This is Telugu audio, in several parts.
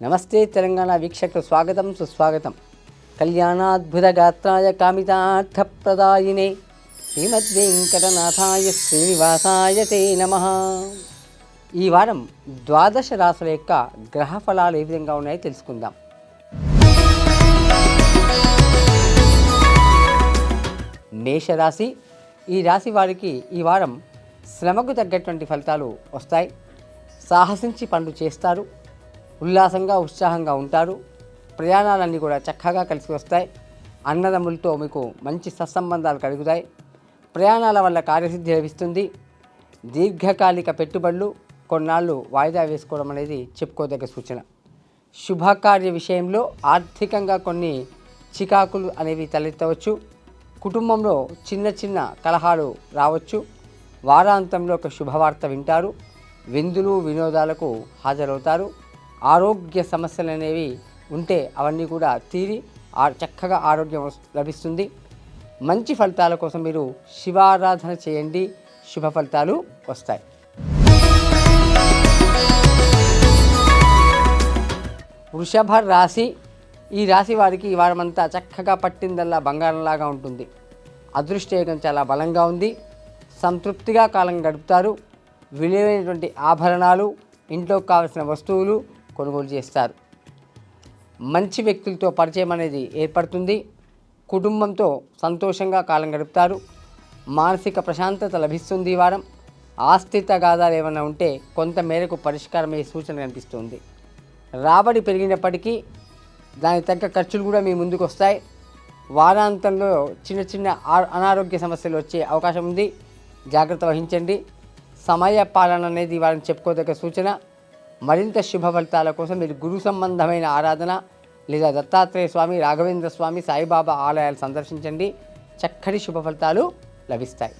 నమస్తే తెలంగాణ వీక్షకులు స్వాగతం సుస్వాగతం. కళ్యాణాద్భుతగాత్రాయ కామితార్థప్రదాయినే శ్రీమద్వేంకటనాథాయ శ్రీనివాసాయ తే నమః. ఈ వారం ద్వాదశ రాశుల యొక్క గ్రహ ఫలాలు ఏ విధంగా ఉన్నాయో తెలుసుకుందాం. మేషరాశి. ఈ రాశి వారికి ఈ వారం శ్రమకు తగ్గటువంటి ఫలితాలు వస్తాయి. సాహసించి పనులు చేస్తారు. ఉల్లాసంగా ఉత్సాహంగా ఉంటారు. ప్రయాణాలన్నీ కూడా చక్కగా కలిసి వస్తాయి. అన్నదమ్ములతో మీకు మంచి సత్సంబంధాలు కలుగుతాయి. ప్రయాణాల వల్ల కార్యసిద్ధి లభిస్తుంది. దీర్ఘకాలిక పెట్టుబడులు కొన్నాళ్ళు వాయిదా వేసుకోవడం అనేది చెప్పుకోదగ్గ సూచన. శుభకార్య విషయంలో ఆర్థికంగా కొన్ని చికాకులు అనేవి తలెత్తవచ్చు. కుటుంబంలో చిన్న చిన్న కలహాలు రావచ్చు. వారాంతంలో ఒక శుభవార్త వింటారు. విందులు వినోదాలకు హాజరవుతారు. ఆరోగ్య సమస్యలు అనేవి ఉంటే అవన్నీ కూడా తీరి చక్కగా ఆరోగ్యం లభిస్తుంది. మంచి ఫలితాల కోసం మీరు శివారాధన చేయండి. శుభ ఫలితాలు వస్తాయి. వృషభ రాశి. ఈ రాశి వారికి ఈ వారమంతా చక్కగా పట్టిందల్లా బంగారంలాగా ఉంటుంది. అదృష్టయోగం చాలా బలంగా ఉంది. సంతృప్తిగా కాలం గడుపుతారు. విలువైనటువంటి ఆభరణాలు, ఇంట్లో కావలసిన వస్తువులు కొనుగోలు చేస్తారు. మంచి వ్యక్తులతో పరిచయం అనేది ఏర్పడుతుంది. కుటుంబంతో సంతోషంగా కాలం గడుపుతారు. మానసిక ప్రశాంతత లభిస్తుంది. ఈ వారం ఆస్తి తగాదాలు ఏమైనా ఉంటే కొంత మేరకు పరిష్కారమయ్యే సూచన కనిపిస్తుంది. రాబడి పెరిగినప్పటికీ దానికి తగ్గ ఖర్చులు కూడా మీ ముందుకు వస్తాయి. వారాంతంలో చిన్న చిన్న అనారోగ్య సమస్యలు వచ్చే అవకాశం ఉంది. జాగ్రత్త వహించండి. సమయ పాలన అనేది వారిని చెప్పుకోదగ్గ సూచన. మరింత శుభ ఫలితాల కోసం మీరు గురు సంబంధమైన ఆరాధన లేదా దత్తాత్రేయ స్వామి, రాఘవేంద్ర స్వామి, సాయిబాబా ఆలయాలు సందర్శించండి. చక్కటి శుభ ఫలితాలు లభిస్తాయి.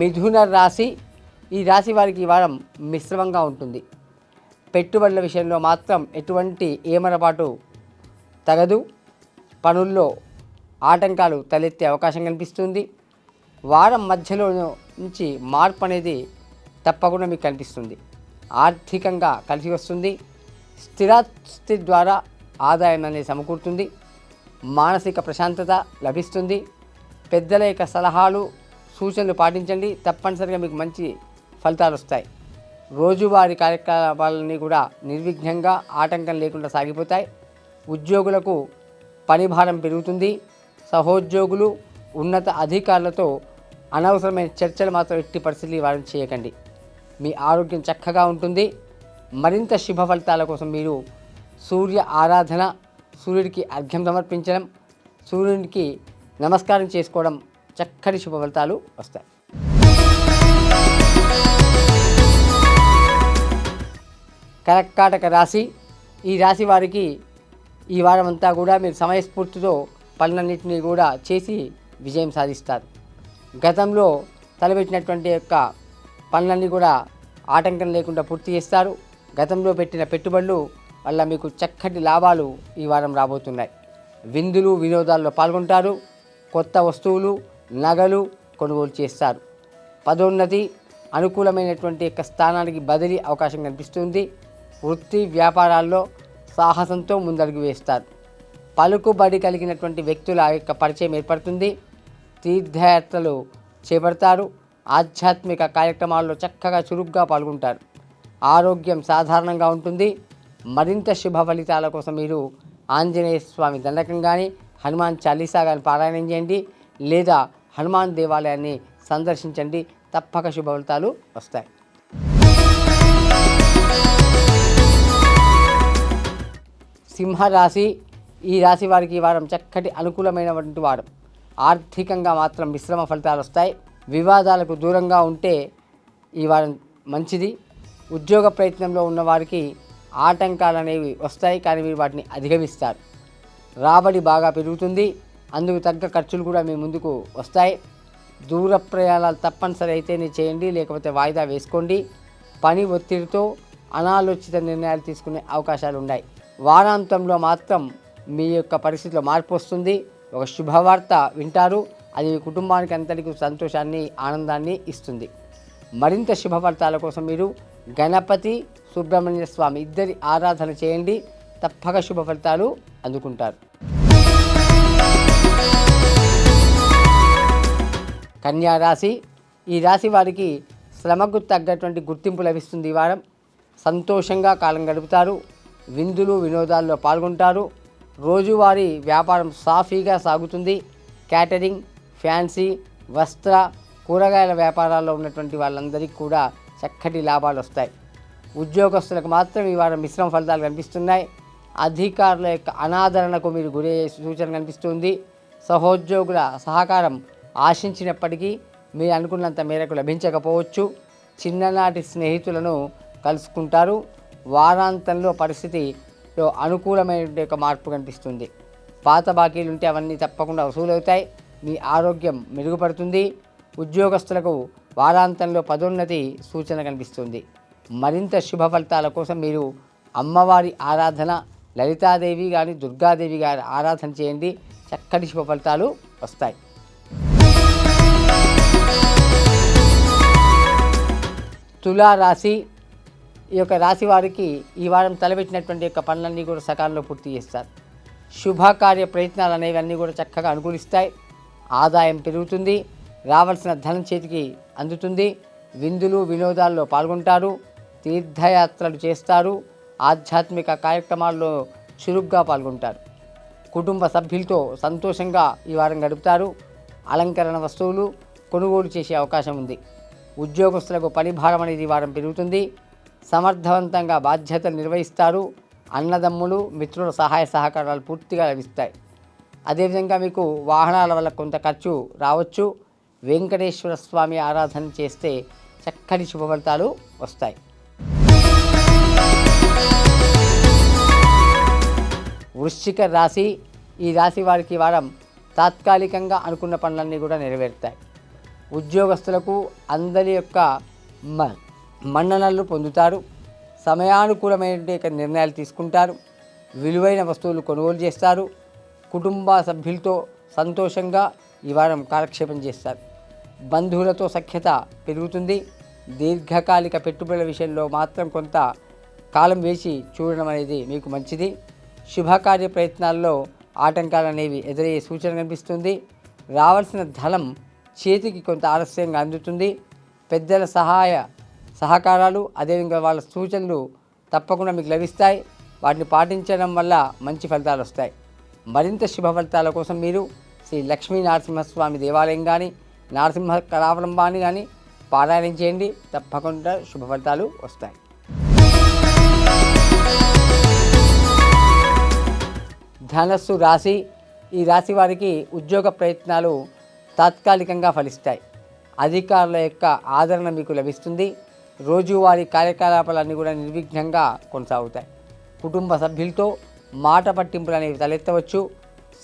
మిథున రాశి. ఈ రాశి వారికి ఈ వారం మిశ్రమంగా ఉంటుంది. పెట్టుబడుల విషయంలో మాత్రం ఎటువంటి ఏమరపాటు తగదు. పనుల్లో ఆటంకాలు తలెత్తే అవకాశం కనిపిస్తుంది. వారం మధ్యలో నుంచి మార్పు అనేది తప్పకుండా మీకు కనిపిస్తుంది. ఆర్థికంగా కలిసి వస్తుంది. స్థిరాస్తి ద్వారా ఆదాయం అనేది సమకూరుతుంది. మానసిక ప్రశాంతత లభిస్తుంది. పెద్దల యొక్క సలహాలు సూచనలు పాటించండి. తప్పనిసరిగా మీకు మంచి ఫలితాలు వస్తాయి. రోజువారీ కార్యకలాపాలన్నీ కూడా నిర్విఘ్నంగా ఆటంకం లేకుండా సాగిపోతాయి. ఉద్యోగులకు పని భారం పెరుగుతుంది. సహోద్యోగులు, ఉన్నత అధికారులతో అనవసరమైన చర్చలు మాత్రం ఎట్టి పరిస్థితులు వారిని చేయకండి. మీ ఆరోగ్యం చక్కగా ఉంటుంది. మరింత శుభ ఫలితాల కోసం మీరు సూర్య ఆరాధన, సూర్యుడికి అర్ఘ్యం సమర్పించడం, సూర్యునికి నమస్కారం చేసుకోవడం చక్కటి శుభ ఫలితాలు వస్తాయి. కర్కాటక రాశి. ఈ రాశి వారికి ఈ వారం అంతా కూడా మీరు సమయస్ఫూర్తితో పనులన్నింటినీ కూడా చేసి విజయం సాధిస్తారు. గతంలో తలపెట్టినటువంటి యొక్క పనులన్నీ కూడా ఆటంకం లేకుండా పూర్తి చేస్తారు. గతంలో పెట్టిన పెట్టుబడులు వల్ల మీకు చక్కటి లాభాలు ఈ వారం రాబోతున్నాయి. విందులు వినోదాల్లో పాల్గొంటారు. కొత్త వస్తువులు, నగలు కొనుగోలు చేస్తారు. పదోన్నతి, అనుకూలమైనటువంటి యొక్క స్థానానికి బదిలీ అవకాశం కనిపిస్తుంది. వృత్తి వ్యాపారాల్లో సాహసంతో ముందడుగు వేస్తారు. పలుకుబడి కలిగినటువంటి వ్యక్తుల యొక్క పరిచయం ఏర్పడుతుంది. తీర్థయాత్రలు చేపడతారు. ఆధ్యాత్మిక కార్యక్రమాల్లో చక్కగా చురుగ్గా పాల్గొంటారు. ఆరోగ్యం సాధారణంగా ఉంటుంది. మరింత శుభ ఫలితాల కోసం మీరు ఆంజనేయ స్వామి దండకం కానీ, హనుమాన్ చాలీసా కానీ పారాయణం చేయండి. లేదా హనుమాన్ దేవాలయాన్ని సందర్శించండి. తప్పక శుభ ఫలితాలు వస్తాయి. సింహరాశి. ఈ రాశి వారికి ఈ వారం చక్కటి అనుకూలమైనటువంటి వారం. ఆర్థికంగా మాత్రం మిశ్రమ ఫలితాలు వస్తాయి. వివాదాలకు దూరంగా ఉంటే ఈ వారం మంచిది. ఉద్యోగ ప్రయత్నంలో ఉన్నవారికి ఆటంకాలు అనేవి వస్తాయి, కానీ మీరు వాటిని అధిగమిస్తారు. రాబడి బాగా పెరుగుతుంది. అందుకు తగ్గ ఖర్చులు కూడా మీ ముందుకు వస్తాయి. దూర ప్రయాణాలు తప్పనిసరి అయితేనే చేయండి, లేకపోతే వాయిదా వేసుకోండి. పని ఒత్తిడితో అనాలోచిత నిర్ణయాలు తీసుకునే అవకాశాలు ఉన్నాయి. వారాంతంలో మాత్రం మీ యొక్క పరిస్థితిలో మార్పు వస్తుంది. ఒక శుభవార్త వింటారు. అది మీ కుటుంబానికి అంతటికి సంతోషాన్ని, ఆనందాన్ని ఇస్తుంది. మరింత శుభ ఫలితాల కోసం మీరు గణపతి సుబ్రహ్మణ్య స్వామి ఇద్దరి ఆరాధన చేయండి, తప్పక శుభ ఫలితాలు అందుకుంటారు. కన్యా రాశి. ఈ రాశి వారికి శ్రమకు తగ్గటువంటి గుర్తింపు లభిస్తుంది. ఈ వారం సంతోషంగా కాలం గడుపుతారు, విందులు వినోదాల్లో పాల్గొంటారు. రోజువారీ వ్యాపారం సాఫీగా సాగుతుంది. క్యాటరింగ్, ఫ్యాన్సీ, వస్త్ర, కూరగాయల వ్యాపారాల్లో ఉన్నటువంటి వాళ్ళందరికీ కూడా చక్కటి లాభాలు వస్తాయి. ఉద్యోగస్తులకు మాత్రం ఈ వారం మిశ్రమ ఫలితాలు కనిపిస్తున్నాయి. అధికారుల యొక్క అనాదరణకు మీరు గురయ్యే సూచన కనిపిస్తుంది. సహోద్యోగుల సహకారం ఆశించినప్పటికీ మీరు అనుకున్నంత మేరకు లభించకపోవచ్చు. చిన్ననాటి స్నేహితులను కలుసుకుంటారు. వారాంతంలో పరిస్థితిలో అనుకూలమైన ఒక మార్పు కనిపిస్తుంది. పాత బాకీలు ఉంటే అవన్నీ తప్పకుండా వసూలవుతాయి. మీ ఆరోగ్యం మెరుగుపడుతుంది. ఉద్యోగస్తులకు వారాంతంలో పదోన్నతి సూచన కనిపిస్తుంది. మరింత శుభ ఫలితాల కోసం మీరు అమ్మవారి ఆరాధన, లలితాదేవి కానీ దుర్గాదేవి గారి ఆరాధన చేయండి, చక్కటి శుభ ఫలితాలు వస్తాయి. తులా రాశి. ఈ యొక్క రాశి వారికి ఈ వారం తలపెట్టినటువంటి యొక్క పనులన్నీ కూడా సకాలంలో పూర్తి చేస్తారు. శుభకార్య ప్రయత్నాలు అనేవన్నీ కూడా చక్కగా అనుకూలిస్తాయి. ఆదాయం పెరుగుతుంది. రావాల్సిన ధనం చేతికి అందుతుంది. విందులు వినోదాల్లో పాల్గొంటారు. తీర్థయాత్రలు చేస్తారు. ఆధ్యాత్మిక కార్యక్రమాల్లో చురుగ్గా పాల్గొంటారు. కుటుంబ సభ్యులతో సంతోషంగా ఈ వారం గడుపుతారు. అలంకరణ వస్తువులు కొనుగోలు చేసే అవకాశం ఉంది. ఉద్యోగస్తులకు పని భారం అనేది ఈ వారం పెరుగుతుంది. సమర్థవంతంగా బాధ్యతలు నిర్వహిస్తారు. అన్నదమ్ములు మిత్రుల సహాయ సహకారాలు పూర్తిగా లభిస్తాయి. అదేవిధంగా మీకు వాహనాల వల్ల కొంత ఖర్చు రావచ్చు. వెంకటేశ్వర స్వామి ఆరాధన చేస్తే చక్కటి శుభ ఫలితాలు వస్తాయి. వృశ్చిక రాశి. ఈ రాశి వారికి వారం తాత్కాలికంగా అనుకున్న పనులన్నీ కూడా నెరవేరుతాయి. ఉద్యోగస్తులకు అందరి యొక్క మన్ననలు పొందుతారు. సమయానుకూలమైన నిర్ణయాలు తీసుకుంటారు. విలువైన వస్తువులు కొనుగోలు చేస్తారు. కుటుంబ సభ్యులతో సంతోషంగా ఈ వారం కాలక్షేపం చేస్తారు. బంధువులతో సఖ్యత పెరుగుతుంది. దీర్ఘకాలిక పెట్టుబడుల విషయంలో మాత్రం కొంత కాలం వేసి చూడడం అనేది మీకు మంచిది. శుభకార్య ప్రయత్నాల్లో ఆటంకాలు అనేవి ఎదురయ్యే సూచన కనిపిస్తుంది. రావాల్సిన ధనం చేతికి కొంత ఆలస్యంగా అందుతుంది. పెద్దల సహకారాలు అదేవిధంగా వాళ్ళ సూచనలు తప్పకుండా మీకు లభిస్తాయి. వాటిని పాటించడం వల్ల మంచి ఫలితాలు వస్తాయి. మరింత శుభ ఫలితాల కోసం మీరు శ్రీ లక్ష్మీ నరసింహస్వామి దేవాలయం కానీ నరసింహ కళావలంబాన్ని కానీ పారాయణం చేయండి, తప్పకుండా శుభ ఫలితాలు వస్తాయి. ధనస్సు రాశి. ఈ రాశి వారికి ఉద్యోగ ప్రయత్నాలు తాత్కాలికంగా ఫలిస్తాయి. అధికారుల యొక్క ఆదరణ మీకు లభిస్తుంది. రోజువారీ కార్యకలాపాలన్నీ కూడా నిర్విఘ్నంగా కొనసాగుతాయి. కుటుంబ సభ్యులతో మాట పట్టింపులు అనేవి తలెత్తవచ్చు.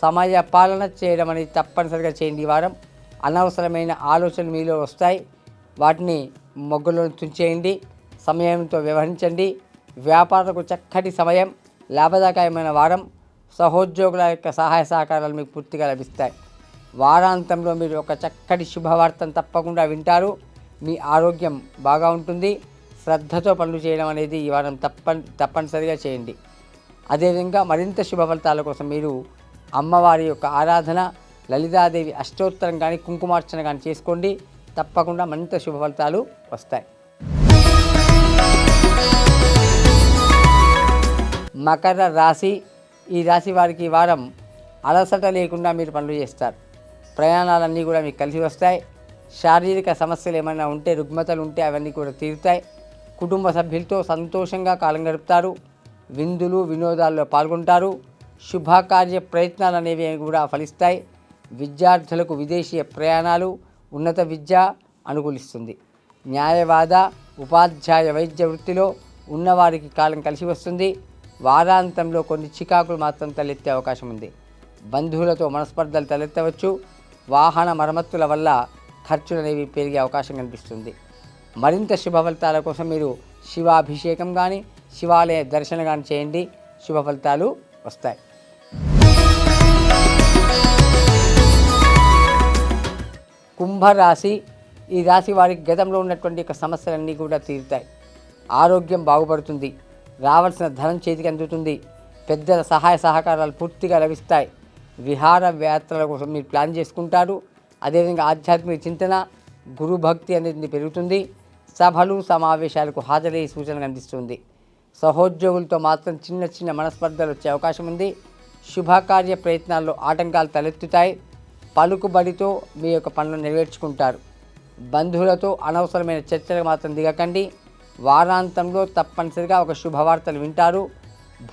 సమయ పాలన చేయడం అనేది తప్పనిసరిగా చేయండి. ఈ వారం అనవసరమైన ఆలోచనలు మీలో వస్తాయి, వాటిని మొగ్గులో తుంచేయండి. సమయంతో వ్యవహరించండి. వ్యాపారులకు చక్కటి సమయం, లాభదాయకమైన వారం. సహోద్యోగుల యొక్క సహాయ సహకారాలు మీకు పూర్తిగా లభిస్తాయి. వారాంతంలో మీరు ఒక చక్కటి శుభవార్తను తప్పకుండా వింటారు. మీ ఆరోగ్యం బాగా ఉంటుంది. శ్రద్ధతో పనులు చేయడం అనేది ఈ వారం తప్పనిసరిగా చేయండి. అదేవిధంగా మరింత శుభ ఫలితాల కోసం మీరు అమ్మవారి యొక్క ఆరాధన, లలితాదేవి అష్టోత్తరం కానీ కుంకుమార్చన కానీ చేసుకోండి, తప్పకుండా మరింత శుభ ఫలితాలు వస్తాయి. మకర రాశి. ఈ రాశి వారికి ఈ వారం అలసట లేకుండా మీరు పనులు చేస్తారు. ప్రయాణాలన్నీ కూడా మీకు కలిసి వస్తాయి. శారీరక సమస్యలు ఏమైనా ఉంటే, రుగ్మతలు ఉంటే అవన్నీ కూడా తీరుతాయి. కుటుంబ సభ్యులతో సంతోషంగా కాలం గడుపుతారు. విందులు వినోదాల్లో పాల్గొంటారు. శుభకార్య ప్రయత్నాలు అనేవి కూడా ఫలిస్తాయి. విద్యార్థులకు విదేశీయ ప్రయాణాలు, ఉన్నత విద్య అనుకూలిస్తుంది. న్యాయవాద, ఉపాధ్యాయ, వైద్య వృత్తిలో ఉన్నవారికి కాలం కలిసి వస్తుంది. వారాంతంలో కొన్ని చికాకులు మాత్రం తలెత్తే అవకాశం ఉంది. బంధువులతో మనస్పర్ధలు తలెత్తవచ్చు. వాహన మరమ్మతుల వల్ల ఖర్చులు అనేవి పెరిగే అవకాశం కనిపిస్తుంది. మరింత శుభ ఫలితాల కోసం మీరు శివాభిషేకం కానీ శివాలయ దర్శనం కానీ చేయండి, శుభ ఫలితాలు వస్తాయి. కుంభరాశి. ఈ రాశి వారికి గతంలో ఉన్నటువంటి యొక్క సమస్యలన్నీ కూడా తీరుతాయి. ఆరోగ్యం బాగుపడుతుంది. రావాల్సిన ధనం చేతికి అందుతుంది. పెద్దల సహాయ సహకారాలు పూర్తిగా లభిస్తాయి. విహార యాత్రల కోసం మీరు ప్లాన్ చేసుకుంటారు. అదేవిధంగా ఆధ్యాత్మిక చింతన, గురు భక్తి అనేది పెరుగుతుంది. సభలు సమావేశాలకు హాజరయ్యే సూచన కనిపిస్తుంది. సహోద్యోగులతో మాత్రం చిన్న చిన్న మనస్పర్ధలు వచ్చే అవకాశం ఉంది. శుభకార్య ప్రయత్నాల్లో ఆటంకాలు తలెత్తుతాయి. పలుకుబడితో మీ యొక్క పనులను నెరవేర్చుకుంటారు. బంధువులతో అనవసరమైన చర్చలకు మాత్రం దిగకండి. వారాంతంలో తప్పనిసరిగా ఒక శుభవార్తలు వింటారు.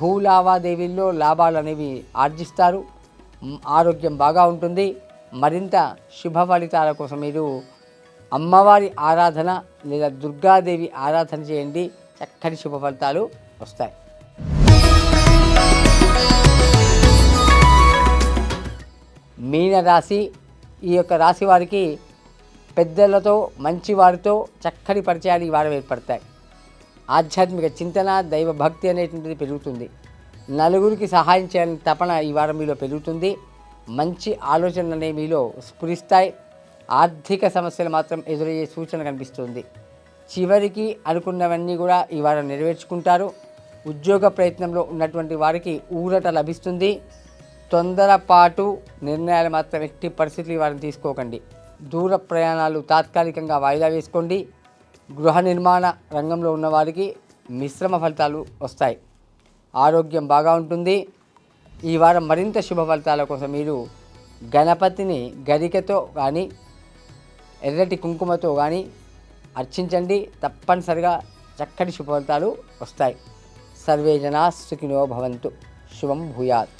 భూ లావాదేవీల్లో లాభాలు అనేవి ఆర్జిస్తారు. ఆరోగ్యం బాగా ఉంటుంది. మరింత శుభ ఫలితాల కోసం మీరు అమ్మవారి ఆరాధన లేదా దుర్గాదేవి ఆరాధన చేయండి. చక్కటి శుభ ఫలితాలు వస్తాయి. మీనరాశి, ఈ యొక్క రాశి వారికి పెద్దలతో మంచి వారితో చక్కటి పరిచయాలు ఈ వారం ఏర్పడతాయి. ఆధ్యాత్మిక చింతన, దైవ భక్తి అనేటువంటిది పెరుగుతుంది. నలుగురికి సహాయం చేయాలని తపన ఈ వారం మీలో పెరుగుతుంది. మంచి ఆలోచనలు అనేవి మీలో స్ఫురిస్తాయి. ఆర్థిక సమస్యలు మాత్రం ఎదురయ్యే సూచన కనిపిస్తుంది. చివరికి అనుకున్నవన్నీ కూడా ఈ వారం నెరవేర్చుకుంటారు. ఉద్యోగ ప్రయత్నంలో ఉన్నటువంటి వారికి ఊరట లభిస్తుంది. తొందరపాటు నిర్ణయాలు మాత్రం ఎట్టి పరిస్థితులు ఈ వారం తీసుకోకండి. దూర ప్రయాణాలు తాత్కాలికంగా వాయిదా వేసుకోండి. గృహ నిర్మాణ రంగంలో ఉన్నవారికి మిశ్రమ ఫలితాలు వస్తాయి. ఆరోగ్యం బాగా ఉంటుంది. ఈ వారం మరింత శుభ ఫలితాల కోసం మీరు గణపతిని గరికతో కానీ ఎర్రటి కుంకుమతో కానీ అర్చించండి. తప్పనిసరిగా చక్కటి శుభ ఫలితాలు వస్తాయి. సర్వే జనా సుఖినో భవంతు. శుభం భూయాత్.